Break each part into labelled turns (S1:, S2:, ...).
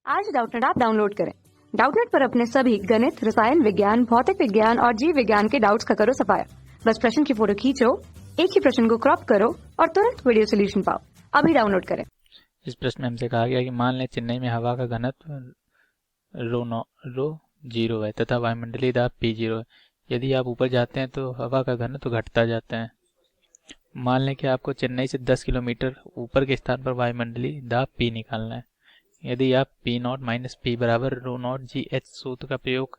S1: आज Doubtnut app download करें। Doubtnut पर अपने सभी गणित, रसायन विज्ञान, भौतिक विज्ञान और जीव विज्ञान के डाउट्स का करो सफाया। बस प्रश्न की फोटो खींचो, एक ही प्रश्न को क्रॉप करो और तुरंत वीडियो सोल्यूशन पाओ। अभी डाउनलोड करें।
S2: इस प्रश्न में हमसे कहा गया कि मान लें चेन्नई में हवा का घनत्व रो 0 है तथा वायुमंडलीय दाब P0 है। यदि आप ऊपर जाते हैं तो हवा का घनत्व घटता जाता है। मान लें कि आपको चेन्नई से 10 किलोमीटर ऊपर के स्थान पर वायुमंडलीय दाब P निकालना है। यदि आप P0 माइनस P बराबर ρ0GH सूत्र का प्रयोग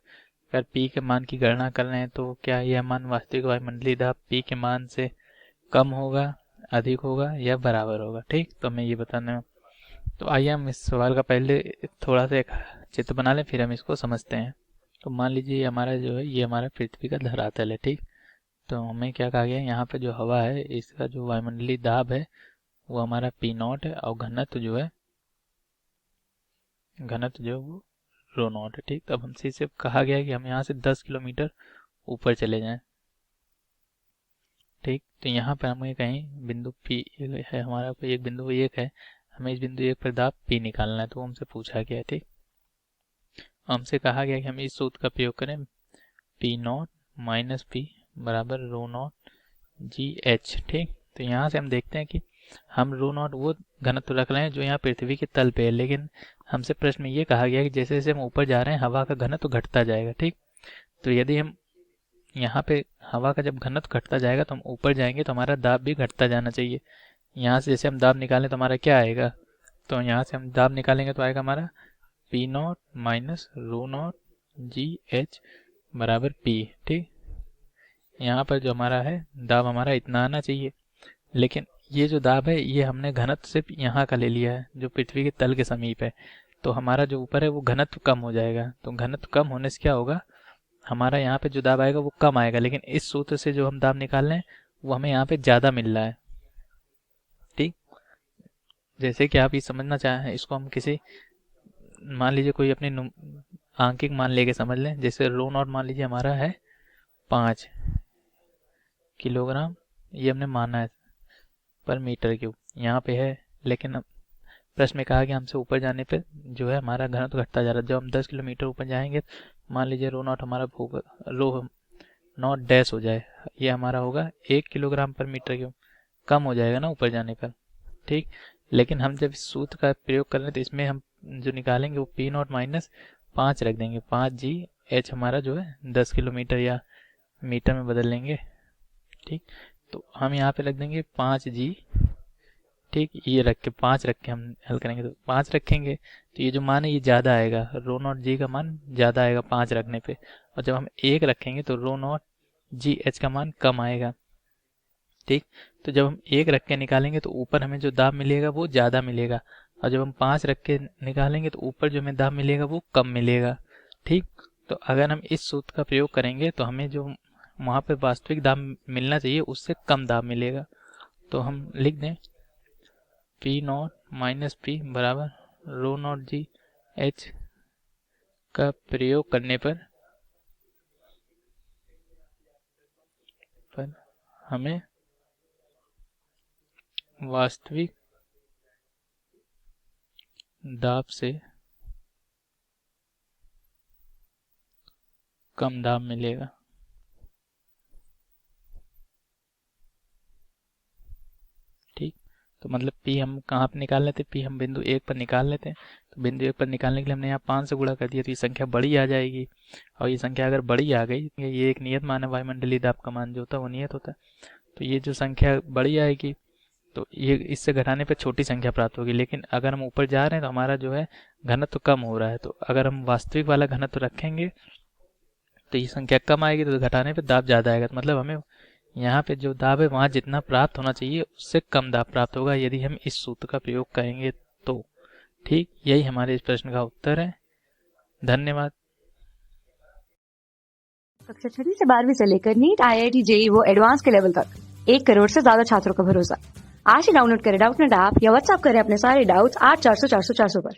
S2: कर P के मान की गणना कर रहे हैं तो क्या यह मान वास्तविक वायुमंडलीय दाब P के मान से कम होगा, अधिक होगा या बराबर होगा। ठीक, तो हमें ये बताना है। तो आइए हम इस सवाल का पहले थोड़ा सा एक चित्र बना लें, फिर हम इसको समझते हैं। तो मान लीजिए हमारा जो है ये हमारा पृथ्वी का धरातल है। ठीक, तो हमें क्या कहा गया है, यहाँ पे जो हवा है इसका जो वायुमंडलीय दाब है वो हमारा P0 है और घनत्व जो है वो ρ0 है। ठीक, तो अब हमसे इसे कहा गया है कि हम यहाँ से 10 किलोमीटर ऊपर चले जाएं। ठीक, तो यहाँ पर हमें कहीं बिंदु P है, हमारा कोई एक बिंदु 1 है, हमें इस बिंदु 1 पर दाब P निकालना है, तो हमसे पूछा गया है। ठीक, हमसे कहा गया कि हम इस सूत्र का प्रयोग करें P0 माइनस P बराबर ρ0GH। ठीक, तो यहाँ से हम देखते हैं कि हम ρ0 वो घनत्व रख रहे हैं जो यहाँ पृथ्वी के तल पे है, लेकिन हमसे प्रश्न में ये कहा गया कि जैसे जैसे हम ऊपर जा रहे हैं हवा का घनत्व घटता जाएगा। ठीक, तो यदि हम यहाँ पे हवा का जब घनत्व घटता जाएगा तो हम ऊपर जाएंगे तो हमारा दाब भी घटता जाना चाहिए। यहाँ से जैसे हम दाब निकालें तो हमारा क्या आएगा, तो यहाँ से हम दाब निकालेंगे तो आएगा हमारा P0 माइनस ρ0GH बराबर P। ठीक, यहाँ पर जो हमारा है दाब हमारा इतना आना चाहिए, लेकिन ये जो दाब है ये हमने घनत्व सिर्फ यहाँ का ले लिया है जो पृथ्वी के तल के समीप है, तो हमारा जो ऊपर है वो घनत्व कम हो जाएगा। तो घनत्व कम होने से क्या होगा, हमारा यहाँ पे जो दाब आएगा वो कम आएगा, लेकिन इस सूत्र से जो हम दाब निकाल रहे हैं वो हमें यहाँ पे ज़्यादा मिल रहा है। ठीक, जैसे कि आप ये समझना चाहें, इसको हम किसी मान लीजिए कोई अपने आंकिक मान लेके समझ लें। जैसे ρ0 मान लीजिए हमारा है 5 किलोग्राम, ये हमने माना है पर मीटर क्यूब यहाँ पे है, लेकिन प्रश्न में कहा कि हमसे ऊपर जाने पे जो है हमारा घनत्व घटता जा रहा है। जब हम 10 किलोमीटर ऊपर जाएंगे मान लीजिए ρ0 हमारा होगा ρ0 डैश हो जाए, ये हमारा होगा 1 किलोग्राम पर मीटर क्यूब, कम हो जाएगा ना ऊपर जाने पर। ठीक, लेकिन हम जब इस सूत्र का प्रयोग कर रहे हैं तो इसमें हम जो निकालेंगे वो P0 माइनस 5 रख देंगे, 5GH हमारा जो है 10 किलोमीटर या मीटर में बदल लेंगे। ठीक, तो हम यहाँ पे रख देंगे 5G। ठीक, ये रख के 5 रख के हम हल करेंगे तो 5 रखेंगे तो ये जो मान है ये ज़्यादा आएगा, ρ0G का मान ज़्यादा आएगा 5 रखने पे, और जब हम 1 रखेंगे तो ρ0GH का मान कम आएगा। ठीक, तो जब हम 1 रख के निकालेंगे तो ऊपर हमें जो दाब मिलेगा वो ज़्यादा मिलेगा, और जब हम 5 रख के निकालेंगे तो ऊपर जो हमें दाब मिलेगा वो कम मिलेगा। ठीक, तो अगर हम इस सूत्र का प्रयोग करेंगे तो हमें जो वहाँ पे वास्तविक दाब मिलना चाहिए उससे कम दाब मिलेगा। तो हम लिख दें P0 माइनस P बराबर ρ0GH का प्रयोग करने पर हमें वास्तविक दाब से कम दाब मिलेगा। ठीक, तो मतलब P हम कहाँ पर निकाल लेते हैं, P हम बिंदु 1 पर निकाल लेते हैं। तो बिंदु 1 पर निकालने के लिए हमने यहाँ 5 से गुणा कर दिया तो ये संख्या बड़ी आ जाएगी, और ये संख्या अगर बड़ी आ गई, ये एक नियत मान है, वायुमंडलीय दाब का मान जो होता है वो नियत होता है, तो ये जो संख्या बड़ी आएगी तो ये इससे घटाने पर छोटी संख्या प्राप्त होगी। लेकिन अगर हम ऊपर जा रहे हैं तो हमारा जो है घनत्व कम हो रहा है, तो अगर हम वास्तविक वाला घनत्व रखेंगे तो ये संख्या कम आएगी, तो घटाने पे दाब ज़्यादा आएगा। तो मतलब हमें यहाँ पे जो दाब है वहाँ जितना प्राप्त होना चाहिए उससे कम दाब प्राप्त होगा यदि हम इस सूत्र का प्रयोग करेंगे तो। ठीक, यही हमारे इस प्रश्न का उत्तर है। धन्यवाद।
S1: कक्षा 6 से 12वीं से लेकर नीट, IIT, JEE वो एडवांस के लेवल तक 1 करोड़ से ज्यादा छात्रों का भरोसा। आज ही डाउनलोड करें डाउटनेट ऐप या व्हाट्सएप करें अपने सारे डाउट्स 8400 400 400 पर।